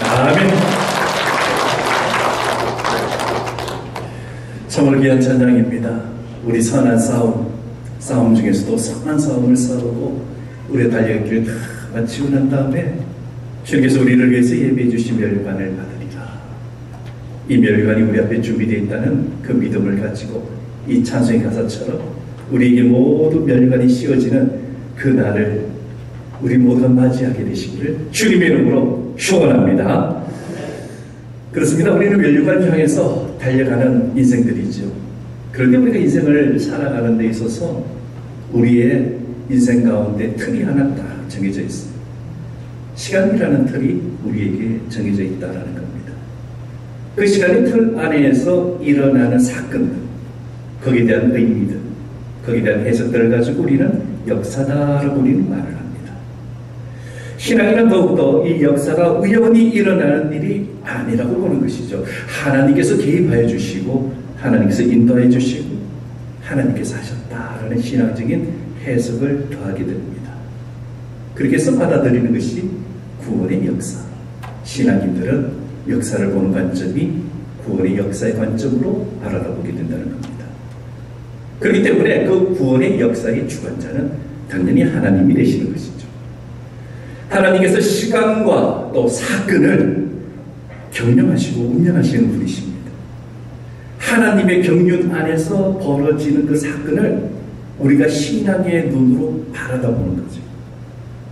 아멘. 정말 귀한 찬양입니다. 우리 선한 싸움 중에서도 선한 싸움을 싸우고 우리의 달려갈 길을 다 마치고 난 다음에 주님께서 우리를 위해서 예배해 주신 멸관을 받으리라. 이 멸관이 우리 앞에 준비되어 있다는 그 믿음을 가지고 이 찬송의 가사처럼 우리에게 모두 멸관이 씌워지는 그 날을 우리 모두가 맞이하게 되시기를 주님의 이름으로 축원합니다. 그렇습니다. 우리는 멸관을 향해서 달려가는 인생들이죠. 그런데 우리가 인생을 살아가는 데 있어서 우리의 인생 가운데 틀이 하나 딱 정해져 있어요. 시간이라는 틀이 우리에게 정해져 있다는 겁니다. 그 시간의 틀 안에서 일어나는 사건들, 거기에 대한 의미들, 거기에 대한 해석들을 가지고 우리는 역사다라고 우리는 말을 합니다. 신앙이란 더욱더 이 역사가 우연히 일어나는 일이 아니라고 보는 것이죠. 하나님께서 개입하여 주시고 하나님께서 인도해 주시고 하나님께서 하셨다라는 신앙적인 해석을 더하게 됩니다. 그렇게 해서 받아들이는 것이 구원의 역사. 신앙인들은 역사를 보는 관점이 구원의 역사의 관점으로 바라보게 된다는 겁니다. 그렇기 때문에 그 구원의 역사의 주관자는 당연히 하나님이 되시는 것이죠. 하나님께서 시간과 또 사건을 경영하시고 운영하시는 분이십니다. 하나님의 경륜 안에서 벌어지는 그 사건을 우리가 신앙의 눈으로 바라보는 거죠.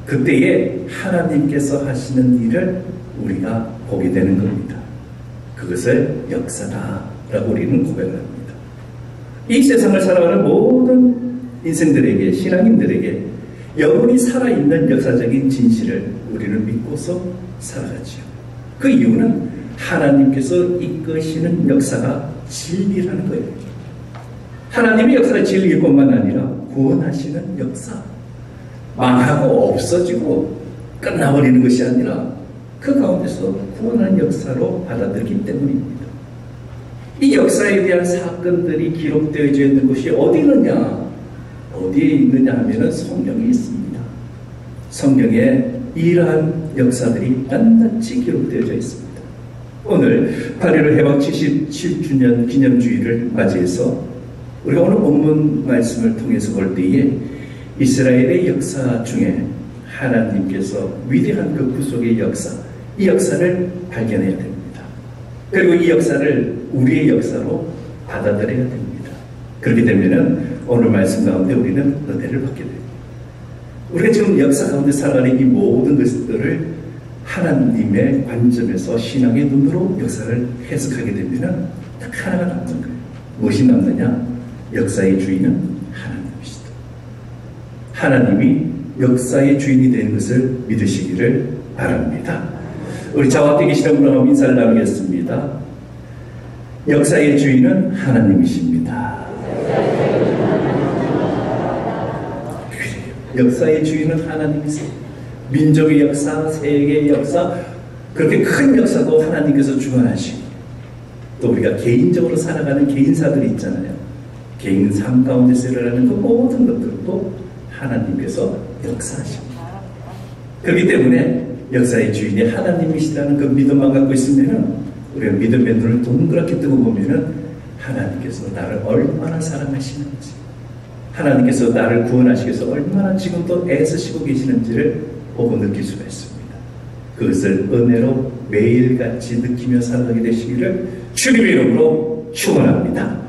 그때에 하나님께서 하시는 일을 우리가 보게 되는 겁니다. 그것을 역사다라고 우리는 고백을 합니다. 이 세상을 살아가는 모든 인생들에게, 신앙인들에게 영원히 살아있는 역사적인 진실을 우리는 믿고서 살아가지요. 그 이유는 하나님께서 이끄시는 역사가 진리라는 거예요. 하나님의 역사가 진리일 뿐만 아니라 구원하시는 역사, 망하고 없어지고 끝나버리는 것이 아니라 그 가운데서 구원하는 역사로 받아들이기 때문입니다. 이 역사에 대한 사건들이 기록되어져 있는 곳이 어디 있느냐? 어디에 있느냐 하면은 성경에 있습니다. 성경에 이러한 역사들이 낱낱이 기록되어져 있습니다. 오늘 8.15 해방 77주년 기념주의를 맞이해서 우리가 오늘 본문 말씀을 통해서 볼 때에 이스라엘의 역사 중에 하나님께서 위대한 그 구속의 역사, 이 역사를 발견해야 됩니다. 그리고 이 역사를 우리의 역사로 받아들여야 됩니다. 그렇게 되면은 오늘 말씀 가운데 우리는 은혜를 받게 됩니다. 우리가 지금 역사 가운데 살아가는 이 모든 것들을 하나님의 관점에서 신앙의 눈으로 역사를 해석하게 되면 딱 하나가 남는 거예요. 무엇이 남느냐? 역사의 주인은 하나님이시다. 하나님이 역사의 주인이 되는 것을 믿으시기를 바랍니다. 우리 저와 함께 계시는 분하고 인사를 나누겠습니다. 역사의 주인은 하나님이십니다. 역사의 주인은 하나님이세요. 민족의 역사, 세계의 역사, 그렇게 큰 역사도 하나님께서 주관하시고 또 우리가 개인적으로 살아가는 개인사들이 있잖아요. 개인 삶 가운데서 일어나는 그 모든 것들도 하나님께서 역사하십니다. 그렇기 때문에 역사의 주인이 하나님이시다는 그 믿음만 갖고 있으면 우리가 믿음의 눈을 동그랗게 뜨고 보면 하나님께서 나를 얼마나 사랑하시는지, 하나님께서 나를 구원하시기 위해서 얼마나 지금도 애쓰시고 계시는지를 보고 느낄 수가 있습니다. 그것을 은혜로 매일같이 느끼며 살아가게 되시기를 주님의 이름으로 축원합니다.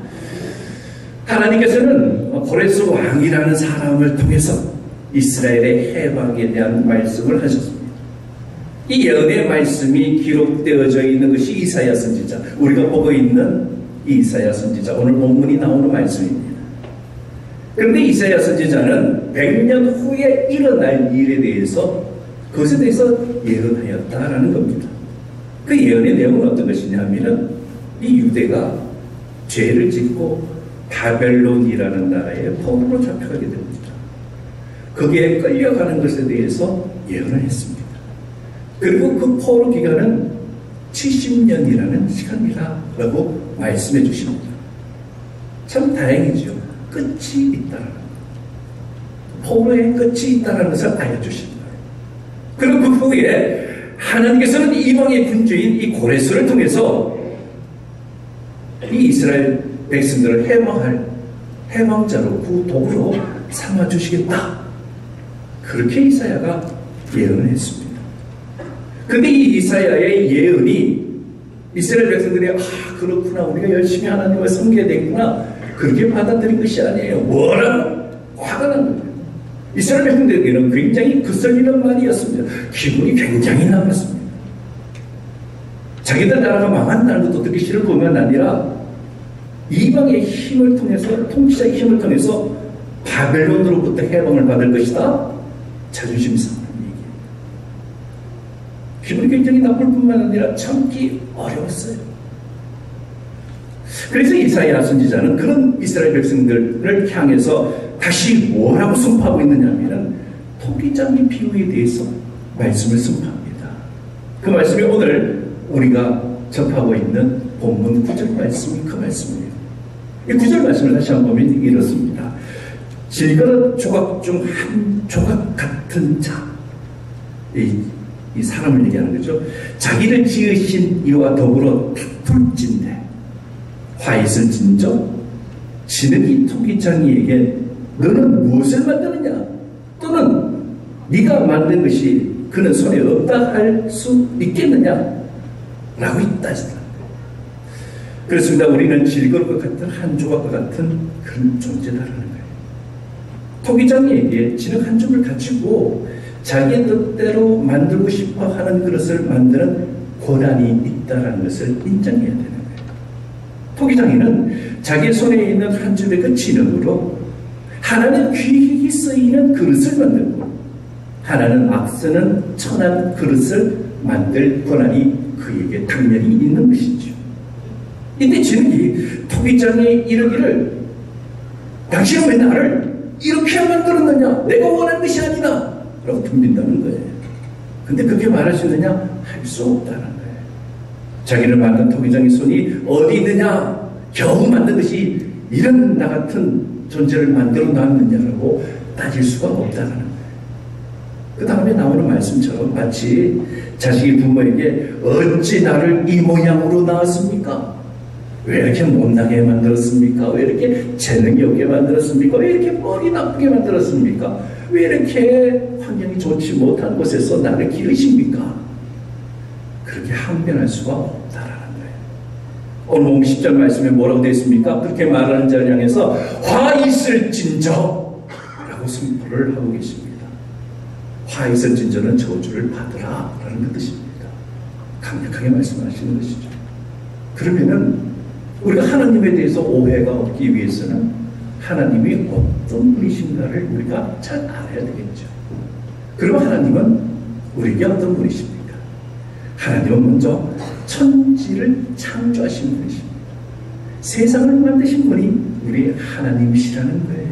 하나님께서는 고레스 왕이라는 사람을 통해서 이스라엘의 해방에 대한 말씀을 하셨습니다. 이 예언의 말씀이 기록되어져 있는 것이 이사야 선지자, 우리가 보고 있는 이사야 선지자, 오늘 본문이 나오는 말씀입니다. 그런데 이사야 선지자는 100년 후에 일어날 일에 대해서 그것에 대해서 예언하였다라는 겁니다. 그 예언의 내용은 어떤 것이냐 하면 이 유대가 죄를 짓고 바벨론이라는 나라에 포로로 잡혀가게 됩니다. 거기에 끌려가는 것에 대해서 예언을 했습니다. 그리고 그 포로 기간은 70년이라는 시간이라고 말씀해 주십니다. 참 다행이죠. 끝이 있다는 것. 포로의 끝이 있다는 것을 알려주신 거예요. 그리고 그 후에 하나님께서는 이방의 군주인 이 고레스를 통해서 이 이스라엘 백성들을 해방할 해방자로 구독으로 삼아주시겠다. 그렇게 이사야가 예언을 했습니다. 근데 이 이사야의 예언이 이스라엘 백성들이 그렇구나, 우리가 열심히 하나님을 섬겨야 되겠구나, 그렇게 받아들인 것이 아니에요. 뭐라고? 화가 난 거예요. 이스라엘 백성들에게는 굉장히 거슬리는 말이었습니다. 기분이 굉장히 나빴습니다. 자기들 나라가 망한다는 것도 듣기 싫을 뿐만 아니라 이방의 힘을 통해서, 통치자의 힘을 통해서 바벨론으로부터 해방을 받을 것이다. 자존심 상하는 얘기예요. 기분이 굉장히 나쁠 뿐만 아니라 참기 어려웠어요. 그래서 이사야 선지자는 그런 이스라엘 백성들을 향해서 다시 뭐라고 선포하고 있느냐 하면 토기장의 비유에 대해서 말씀을 선포합니다. 그 말씀이 오늘 우리가 접하고 있는 본문 9절 말씀이 그 말씀이에요. 이 9절 말씀을 다시 한번 보면 이렇습니다. 질그릇 조각 중 한 조각 같은 자, 이 사람을 얘기하는 거죠. 자기를 지으신 이와 더불어 다툴진대 화 있을 진정 지능이 토기장이에게 너는 무엇을 만드느냐, 또는 네가 만든 것이 그는 손에 없다 할 수 있겠느냐 라고 따지더라. 그렇습니다. 우리는 질그릇과 같은 한 조각과 같은 그런 존재다라는 거예요. 토기장이에게 지능 한 줌을 가지고 자기의 뜻대로 만들고 싶어 하는 그릇을 만드는 권한이 있다는 것을 인정해야 되는 거예요. 토기장이는 자기 손에 있는 한 줌의 그 지능으로 하나는 귀히 쓰이는 그릇을 만들고 하나는 악쓰는 천한 그릇을 만들 권한이 그에게 당연히 있는 것이죠. 이때 지능이 토기장에 이르기를 당신은 왜 나를 이렇게 만들었느냐, 내가 원하는 것이 아니다 라고 덤빈다는 거예요. 근데 그렇게 말할 수 있느냐? 할 수 없다는 거예요. 자기를 만든 토기장의 손이 어디 있느냐, 겨우 만든 것이 이런 나 같은 존재를 만들어 놨느냐라고 따질 수가 없다는 거예요. 그 다음에 나오는 말씀처럼 마치 자식이 부모에게 어찌 나를 이 모양으로 낳았습니까? 왜 이렇게 못나게 만들었습니까? 왜 이렇게 재능이 없게 만들었습니까? 왜 이렇게 머리 나쁘게 만들었습니까? 왜 이렇게 환경이 좋지 못한 곳에서 나를 기르십니까? 그렇게 항변할 수가 없다라는 거예요. 오늘 보면 10절 말씀에 뭐라고 되어 있습니까? 그렇게 말하는 자를 향해서 화 있을진저 라고 선포를 하고 계십니다. 화 있을진저는 저주를 받으라 라는 그 뜻입니다. 강력하게 말씀하시는 것이죠. 그러면은 우리가 하나님에 대해서 오해가 없기 위해서는 하나님이 어떤 분이신가를 우리가 잘 알아야 되겠죠. 그러면 하나님은 우리에게 어떤 분이십니까? 하나님은 먼저 천지를 창조하신 분이십니다. 세상을 만드신 분이 우리 하나님이시라는 거예요.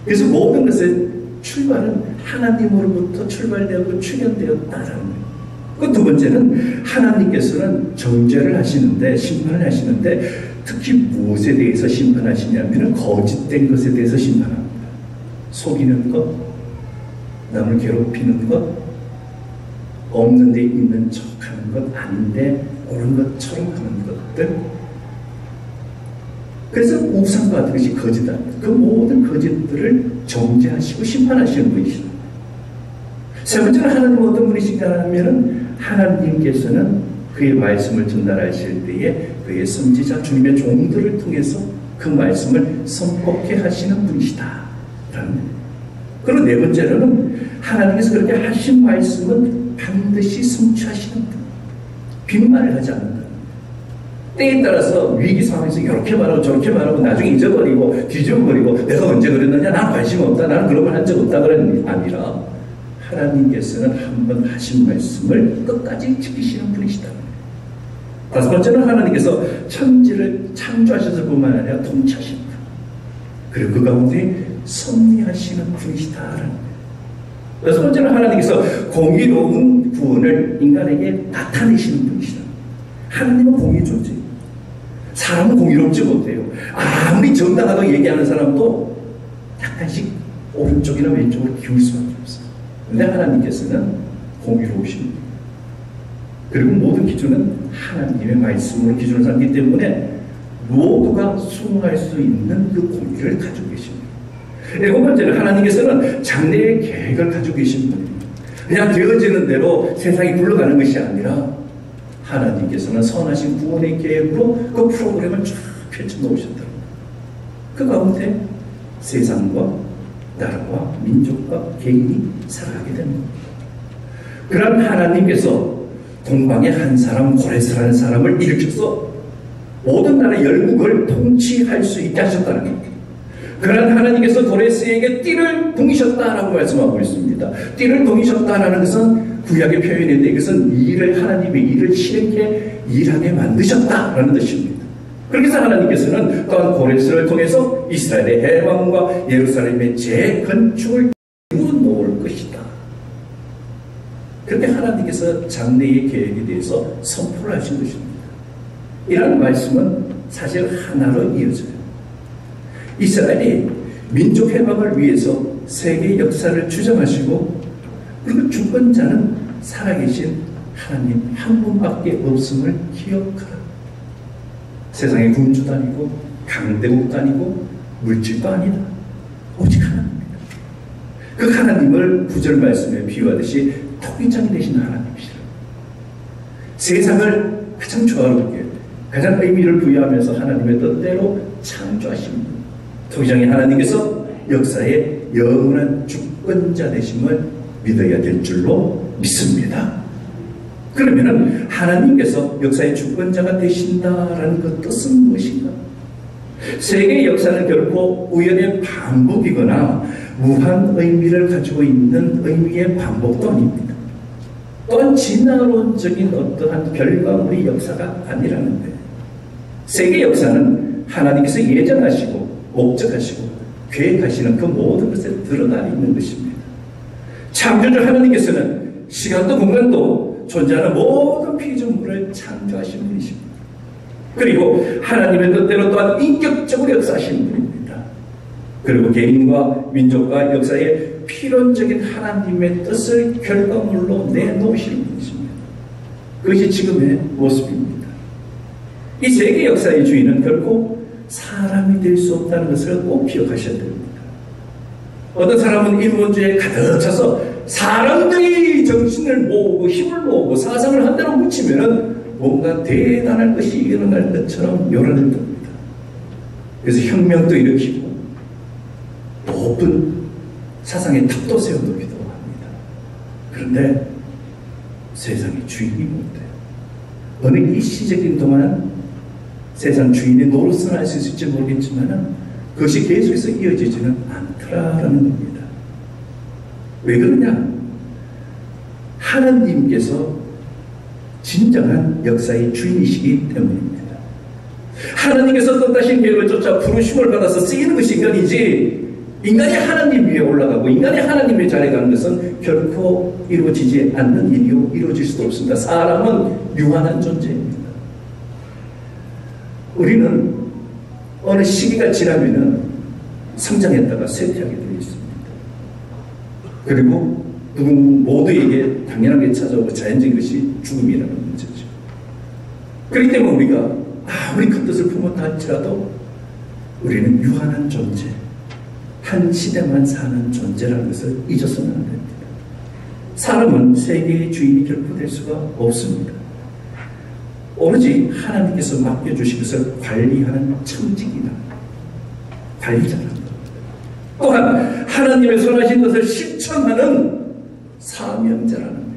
그래서 모든 것의 출발은 하나님으로부터 출발되었고 출현되었다라는 거예요. 그 두 번째는 하나님께서는 정죄를 하시는데, 심판을 하시는데 특히 무엇에 대해서 심판하시냐면 거짓된 것에 대해서 심판합니다. 속이는 것, 남을 괴롭히는 것, 없는 데 있는 척하는 것, 아닌데 옳은 것처럼 하는 것들. 그래서 우상과 같은 것이 거짓이다. 그 모든 거짓들을 정죄하시고 심판하시는 분이시다. 세 번째는 하나님은 어떤 분이신가 하면 하나님께서는 그의 말씀을 전달하실 때에 그의 선지자 주님의 종들을 통해서 그 말씀을 선포케 하시는 분이시다. 그리고 네 번째로는 하나님께서 그렇게 하신 말씀은 반드시 성취하시는 분. 빈말을 하지 않는다. 때에 따라서 위기 상황에서 이렇게 말하고 저렇게 말하고 나중에 잊어버리고 뒤집어버리고 내가 언제 그랬느냐, 난 관심 없다, 나는 그런 걸 한 적 없다 그런 게 아니라 하나님께서는 한 번 하신 말씀을 끝까지 지키시는 분이시다. 다섯 번째는 하나님께서 천지를 창조하셨을 뿐만 아니라 통치하시는 분. 그리고 그 가운데 섭리하시는 분이시다. 여섯 번째는 하나님께서 공의로운 구원을 인간에게 나타내시는 분이시다. 하나님은 공의 존재. 사람은 공의롭지 못해요. 아무리 정당하다고 얘기하는 사람도 약간씩 오른쪽이나 왼쪽으로 기울 수밖에 없어요. 그런데 하나님께서는 공의로우십니다. 그리고 모든 기준은 하나님의 말씀으로 기준을 삼기 때문에 모두가 수용할 수 있는 그 공의를 가지고 계십니다. 일곱 번째는 하나님께서는 장래의 계획을 가지고 계신 분입니다. 그냥 되어지는 대로 세상이 굴러가는 것이 아니라 하나님께서는 선하신 구원의 계획으로 그 프로그램을 쫙 펼쳐놓으셨다. 그 가운데 세상과 나라와 민족과 개인이 살아가게 됩니다. 그런 하나님께서 동방의 한 사람 고레스라는 사람을 일으켜서 모든 나라 열국을 통치할 수 있게 하셨다는 겁니다. 그런 하나님께서 고레스에게 띠를 동이셨다라고 말씀하고 있습니다. 띠를 동이셨다라는 것은 구약의 표현인데 이것은 하나님의 일을 실행해 일하게 만드셨다라는 뜻입니다. 그렇게 해서 하나님께서는 또한 고레스를 통해서 이스라엘의 해방과 예루살렘의 재건축을 이루어놓을 것이다. 그렇게 하나님께서 장래의 계획에 대해서 선포를 하신 것입니다. 이런 말씀은 사실 하나로 이어져요. 이스라엘이 민족 해방을 위해서 세계 역사를 주장하시고 그리고 주권자는 살아계신 하나님 한 분밖에 없음을 기억하라. 세상의 군주도 아니고 강대국도 아니고 물질도 아니다. 오직 하나님입니다. 그 하나님을 구절 말씀에 비유하듯이 토기장이 되신 하나님이시라. 세상을 가장 조화롭게 가장 의미를 부여하면서 하나님의 뜻대로 창조하신 분, 토기장인 하나님께서 역사의 영원한 주권자 되심을 믿어야 될 줄로 믿습니다. 그러면은 하나님께서 역사의 주권자가 되신다라는 그 뜻은 무엇인가? 세계의 역사는 결코 우연의 반복이거나 무한 의미를 가지고 있는 의미의 반복도 아닙니다. 또한 진화론적인 어떠한 결과물의 역사가 아니라는 거예요. 세계 역사는 하나님께서 예정하시고 목적하시고 계획하시는 그 모든 것에 드러나 있는 것입니다. 창조주 하나님께서는 시간도 공간도 존재하는 모든 피조물을 창조하신 분이십니다. 그리고 하나님의 뜻대로 또한 인격적으로 역사하시는 분입니다. 그리고 개인과 민족과 역사에 필연적인 하나님의 뜻을 결과물로 내놓으시는 분이십니다. 그것이 지금의 모습입니다. 이 세계 역사의 주인은 결코 사람이 될 수 없다는 것을 꼭 기억하셔야 됩니다. 어떤 사람은 인본주의에 가득 차서 사람들이 정신을 모으고 힘을 모으고 사상을 한 대로 묻히면은 뭔가 대단한 것이 일어날 것처럼 요란을 듭니다. 그래서 혁명도 일으키고 높은 사상의 탑도 세워놓기도 합니다. 그런데 세상의 주인이 못돼요. 어느 일시적인 동안 세상 주인의 노릇을 할 수 있을지 모르겠지만 그것이 계속해서 이어지지는 않더라라는 겁니다. 왜 그러냐? 하나님께서 진정한 역사의 주인이시기 때문입니다. 하나님께서 뜻하신 계획을 쫓아 부르심을 받아서 쓰이는 것이 인간이지, 인간이 하나님 위에 올라가고 인간이 하나님 위에 자리에 가는 것은 결코 이루어지지 않는 일이요 이루어질 수도 없습니다. 사람은 유한한 존재입니다. 우리는 어느 시기가 지나면은 성장했다가 쇠퇴하게 되어 있습니다. 그리고 모두에게 당연하게 찾아오고 자연적인 것이 죽음이라는 문제죠. 그렇기 때문에 우리가 아무리 큰 뜻을 품었다 할지라도 우리는 유한한 존재, 한 시대만 사는 존재라는 것을 잊어서는 안 됩니다. 사람은 세계의 주인이 결코 될 수가 없습니다. 오로지 하나님께서 맡겨주신 것을 관리하는 청직이나 관리자라는 겁니다. 또한 하나님의 선하신 것을 실천하는 사명자라는 거예요.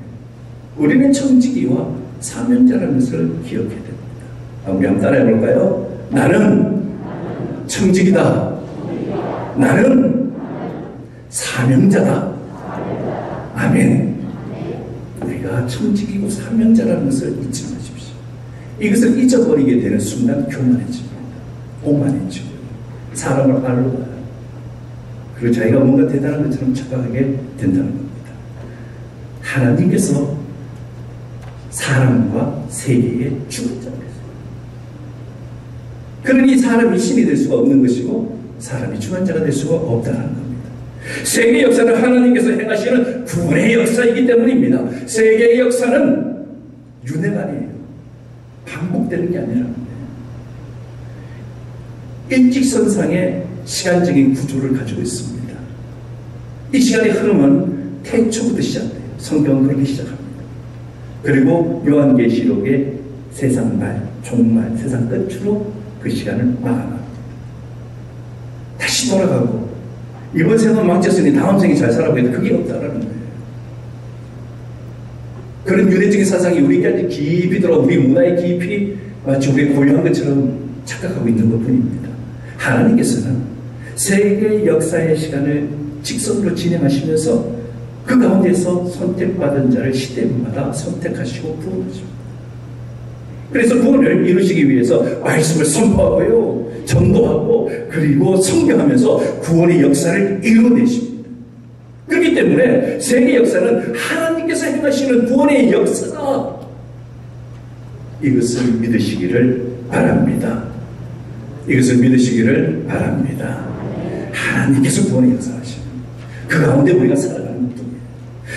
우리는 청지기와 사명자라는 것을 기억해야 됩니다. 우리 한번 따라해 볼까요? 나는 청지기다. 나는 사명자다. 아멘. 우리가 청지기고 사명자라는 것을 잊지 마십시오. 이것을 잊어버리게 되는 순간 교만해집니다. 오만해지고 사람을 알로 봐요. 그리고 자기가 뭔가 대단한 것처럼 착각하게 된다는 겁니다. 하나님께서 사람과 세계의 주권자가 되세요. 그러니 사람이 신이 될 수가 없는 것이고 사람이 주권자가 될 수가 없다는 겁니다. 세계 역사는 하나님께서 행하시는 구원의 역사이기 때문입니다. 세계의 역사는 윤회가 아니에요. 반복되는 게 아니라 일직선상의 시간적인 구조를 가지고 있습니다. 이 시간의 흐름은 태초부터 시작돼요. 성경은 그렇게 시작합니다. 그리고 요한계시록의 세상 말, 종말, 세상 끝으로 그 시간을 마감합니다. 다시 돌아가고 이번 생은 망쳤으니 다음 생이 잘 살아보게 해도 그게 없다라는 거예요. 그런 유대적인 사상이 우리까지 깊이 들어와 우리 문화에 깊이 마치 우리 고유한 것처럼 착각하고 있는 것 뿐입니다. 하나님께서는 세계 역사의 시간을 직선으로 진행하시면서 그 가운데서 선택받은 자를 시대마다 선택하시고 부르십니다. 그래서 구원을 이루시기 위해서 말씀을 선포하고요, 전도하고 그리고 성경하면서 구원의 역사를 이루어내십니다. 그렇기 때문에 세계 역사는 하나님께서 행하시는 구원의 역사다. 이것을 믿으시기를 바랍니다. 이것을 믿으시기를 바랍니다. 하나님께서 구원의 역사하십니다. 그 가운데 우리가 살아가는 것뿐이에요.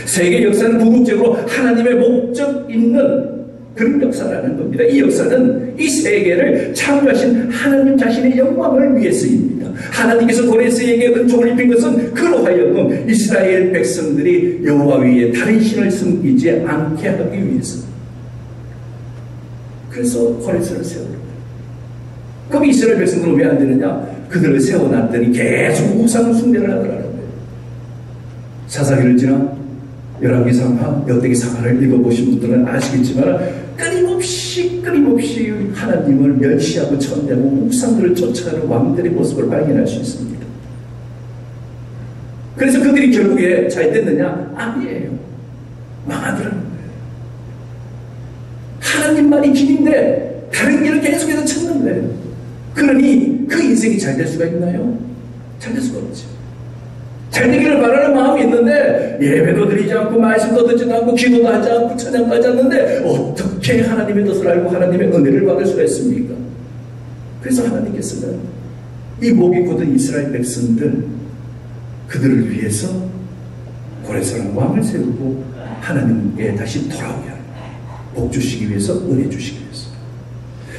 세계 역사는 궁극적으로 하나님의 목적 있는 그런 역사라는 겁니다. 이 역사는 이 세계를 창조하신 하나님 자신의 영광을 위해서입니다. 하나님께서 고레스에게 은총을 입힌 것은 그로 하여금 이스라엘 백성들이 여호와 위에 다른 신을 섬기지 않게 하기 위해서. 그래서 고레스를 세우는 거예요. 그럼 이스라엘 백성들은 왜 안 되느냐? 그들을 세워놨더니 계속 우상 숭배를 하더라는 거예요. 사사기를 지나 열왕기상하, 역대기상하를 읽어보신 분들은 아시겠지만 끊임없이 하나님을 멸시하고 천대하고 우상들을 쫓아가는 왕들의 모습을 발견할 수 있습니다. 그래서 그들이 결국에 잘 됐느냐? 아니에요. 망하더라는 거예요. 하나님만이 길인데 다른 길을 계속해서 찾는 거예요. 그러니 그 인생이 잘 될 수가 있나요? 잘 될 수가 없죠. 잘 되기를 바라는 마음이 있는데 예배도 드리지 않고 말씀도 듣지 않고 기도도 하지 않고 찬양도 하지 않는데 어떻게 하나님의 뜻을 알고 하나님의 은혜를 받을 수가 있습니까? 그래서 하나님께서는 이 목이 곧은 이스라엘 백성들 그들을 위해서 고레스라는 왕을 세우고 하나님께 다시 돌아오게 하는 복 주시기 위해서 은혜 주시기 위해서.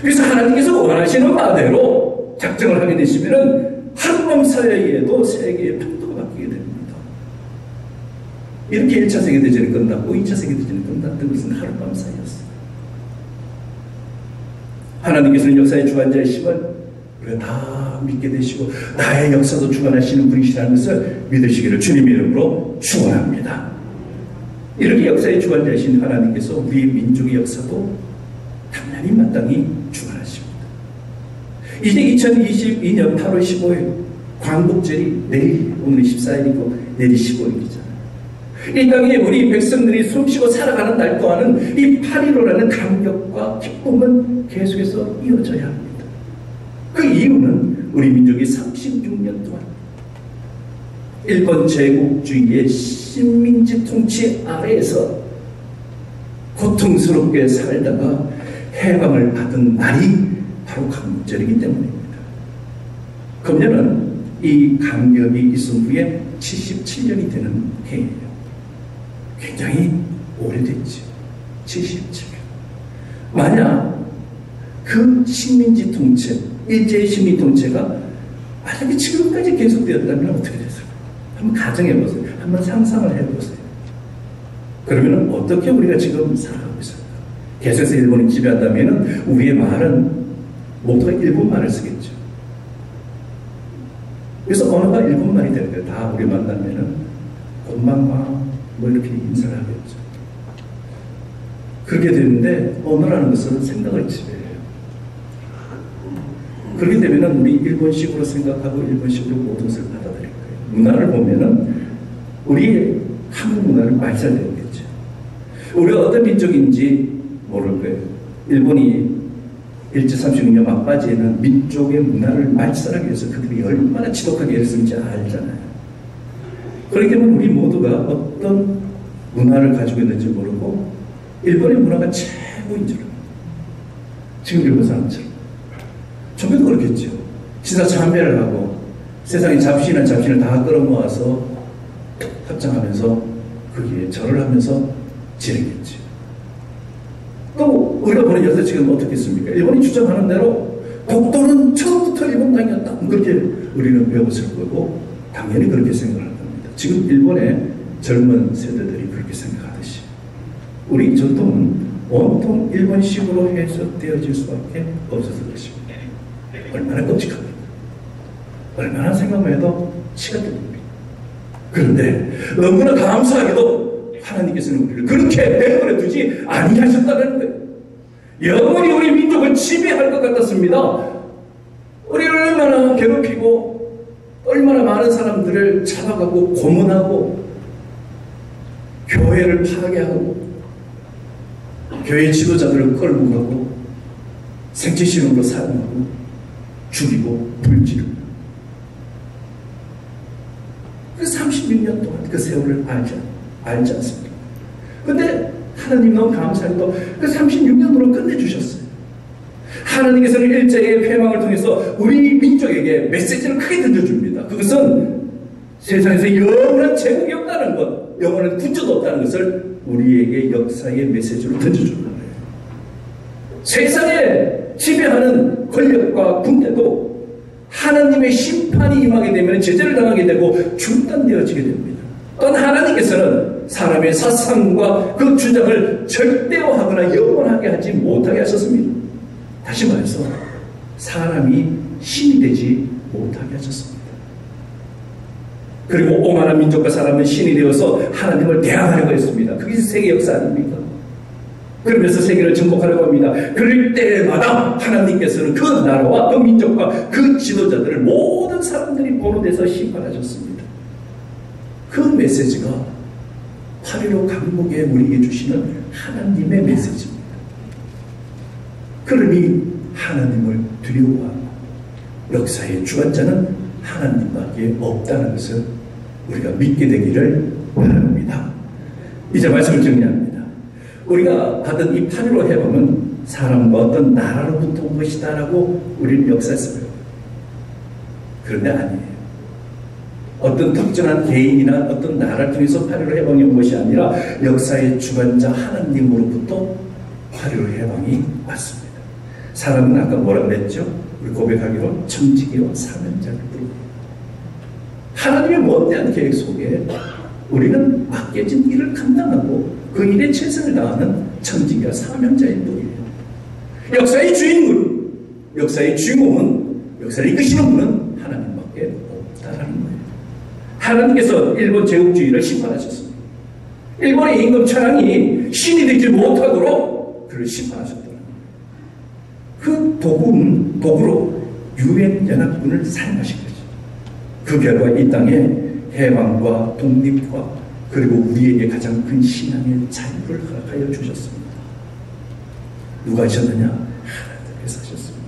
그래서 하나님께서 원하시는 바대로 작정을 하게 되시면은 하룻밤 사이에도 세계의 판도가 바뀌게 됩니다. 이렇게 1차 세계대전이 끝났고 2차 세계대전이 끝났던 것은 하룻밤 사이였어요. 하나님께서는 역사의 주관자이심을 우리가 다 믿게 되시고 나의 역사도 주관하시는 분이시라는 것을 믿으시기를 주님의 이름으로 축원합니다. 이렇게 역사의 주관자이신 하나님께서 우리 민족의 역사도 당연히 마땅히 주관하십니다. 이제 2022년 8월 15일 광복절이 내일, 오늘이 14일이고 내일이 15일이잖아요. 이 땅에 우리 백성들이 숨쉬고 살아가는 날 동안은 이 8.15라는 감격과 기쁨은 계속해서 이어져야 합니다. 그 이유는 우리 민족이 36년 동안 일본 제국주의의 식민지 통치 아래에서 고통스럽게 살다가 해방을 받은 날이 바로 광복절이기 때문입니다. 금년은 이 감격이 있은 후에 77년이 되는 해예요. 굉장히 오래됐죠. 77년. 만약 그 식민지 통치, 일제의 식민지 통치가 만약에 지금까지 계속되었다면 어떻게 됐을까요? 한번 가정해보세요. 한번 상상을 해보세요. 그러면 어떻게 우리가 지금 살아가고 있을까? 계속해서 일본이 지배한다면 우리의 말은 모두가 일본말을 쓰겠죠. 그래서 언어가 일본말이 되는 거예요. 다 우리 만나면은 곤방마 뭐 이렇게 인사를 하겠죠. 그렇게 되는데 언어라는 것은 생각을 지배해요. 그렇게 되면은 우리 일본식으로 생각하고 일본식으로 모든 것을 받아들일 거예요. 문화를 보면은 우리 한국 문화를 말살되겠죠. 우리가 어떤 민족인지 모를 거예요. 일본이 일제 36년 막바지에는 민족의 문화를 말살하기 위해서 그들이 얼마나 지독하게 애를 쓰는지 알잖아요. 그렇기 때문에 우리 모두가 어떤 문화를 가지고 있는지 모르고 일본의 문화가 최고인 줄 알아요. 지금 일본 사람처럼. 전부도 그렇겠죠. 신사 참배를 하고 세상에 잡신한 잡신을 다 끌어모아서 합장하면서 거기에 절을 하면서 지내겠죠. 또 우리가 보는 역사 지금 어떻겠습니까? 일본이 주장하는 대로 독도는 처음부터 일본 땅이었다. 그렇게 우리는 배웠을 거고 당연히 그렇게 생각할 겁니다. 지금 일본의 젊은 세대들이 그렇게 생각하듯이 우리 전통은 온통 일본식으로 해석되어질 수밖에 없어서 그렇습니다. 얼마나 끔찍합니까? 얼마나 생각만 해도 치가 뚫립니다. 그런데 너무나 감사하게도 하나님께서는 우리를 그렇게 내버려 두지 아니하셨다는 거예요. 영원히 우리 민족을 지배할 것 같았습니다. 우리를 얼마나 괴롭히고 얼마나 많은 사람들을 잡아가고 고문하고 교회를 파괴하고 교회 지도자들을 끌고 가고 생체신용으로 사용하고 죽이고 불지르고 그 36년 동안 그 세월을 알지 않습니까? 근데 하나님 너무 감사하게도 그 36년으로 끝내주셨어요. 하나님께서는 일제의 패망을 통해서 우리 민족에게 메시지를 크게 던져줍니다. 그것은 세상에서 영원한 제국이 없다는 것, 영원한 구조도 없다는 것을 우리에게 역사의 메시지로 던져주는 거예요. 세상에 지배하는 권력과 군대도 하나님의 심판이 임하게 되면 제재를 당하게 되고 중단되어지게 됩니다. 또한 하나님께서는 사람의 사상과 그 주장을 절대화하거나 영원하게 하지 못하게 하셨습니다. 다시 말해서 사람이 신이 되지 못하게 하셨습니다. 그리고 오만한 민족과 사람은 신이 되어서 하나님을 대항하려고 했습니다. 그게 세계 역사 아닙니까? 그러면서 세계를 정복하려고 합니다. 그럴 때마다 하나님께서는 그 나라와 그 민족과 그 지도자들을 모든 사람들이 보는 데서 심판하셨습니다. 그 메시지가 8.15 강복에 우리에게 주시는 하나님의 메시지입니다. 그러니 하나님을 두려워하고 역사의 주관자는 하나님밖에 없다는 것을 우리가 믿게 되기를 바랍니다. 이제 말씀을 정리합니다. 우리가 받은 이 8.15 해방은 사람과 어떤 나라로부터 온 것이다라고 우리는 역사에서 배워요. 그런데 아니에요. 어떤 특정한 개인이나 어떤 나라를 통해서 8.15 해방이 온 것이 아니라 역사의 주관자 하나님으로부터 8.15 해방이 왔습니다. 사람은 아까 뭐라고 그랬죠? 우리 고백하기로 청지기와 사명자를 부릅니다. 하나님의 원대한 계획 속에 우리는 맡겨진 일을 감당하고 그 일에 최선을 다하는 청지기와 사명자일 뿐이에요. 역사의 주인공, 역사의 주인공은, 역사를 이끄시는 분은 하나님밖에 없다라는 거예요. 하나님께서 일본 제국주의를 심판하셨습니다. 일본의 임금 천황이 신이 되지 못하도록 그를 심판하셨다는 거예요. 그 도구로 유엔연합군을 사용하신 거죠. 그 결과 이 땅에 해방과 독립과 그리고 우리에게 가장 큰 신앙의 자유를 허락하여 주셨습니다. 누가 하셨느냐? 하나님께서 하셨습니다.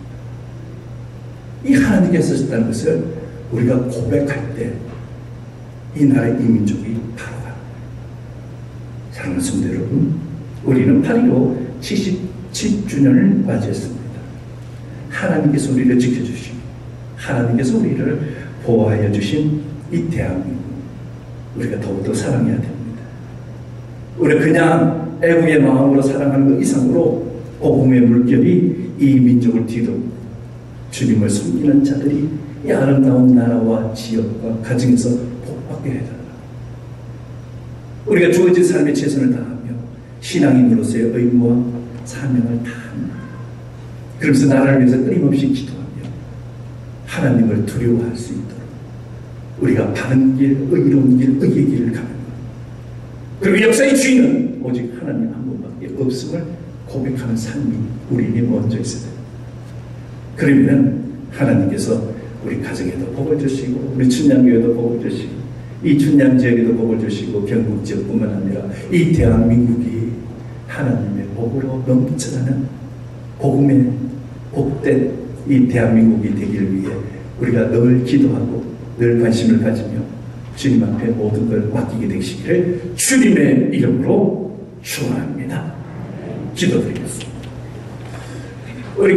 이 하나님께서 하셨다는 것을 우리가 고백할 때 이 나라의 이 민족이 바로 갑니다. 사랑하는 성도 여러분, 우리는 8.15 77주년을 맞이했습니다. 하나님께서 우리를 지켜주시고 하나님께서 우리를 보호하여 주신 이 대한민국, 우리가 더욱더 사랑해야 됩니다. 우리가 그냥 애국의 마음으로 사랑하는 것 이상으로 복음의 물결이 이 민족을 뒤덮고 주님을 섬기는 자들이 이 아름다운 나라와 지역과 가정에서 복받게 해달라. 우리가 주어진 삶의 최선을 다하며 신앙인으로서의 의무와 사명을 다합니다. 그러면서 나라를 위해서 끊임없이 기도하며 하나님을 두려워할 수 있도록 우리가 바른 길, 의로운 길, 의의 길을 가는 것. 그리고 역사의 주인은 오직 하나님 한 분밖에 없음을 고백하는 삶이 우리에게 먼저 있어야 돼요. 그러면 하나님께서 우리 가정에도 복을 주시고 우리 춘향교회도 복을 주시고 이 춘향지역에도 복을 주시고 경북 지역뿐만 아니라 이 대한민국이 하나님의 복으로 넘쳐나는 복음의 복된 이 대한민국이 되기를 위해 우리가 늘 기도하고 늘 관심을 가지며 주님 앞에 모든 걸 맡기게 되시기를 주님의 이름으로 축원합니다. 기도드리겠습니다. 우리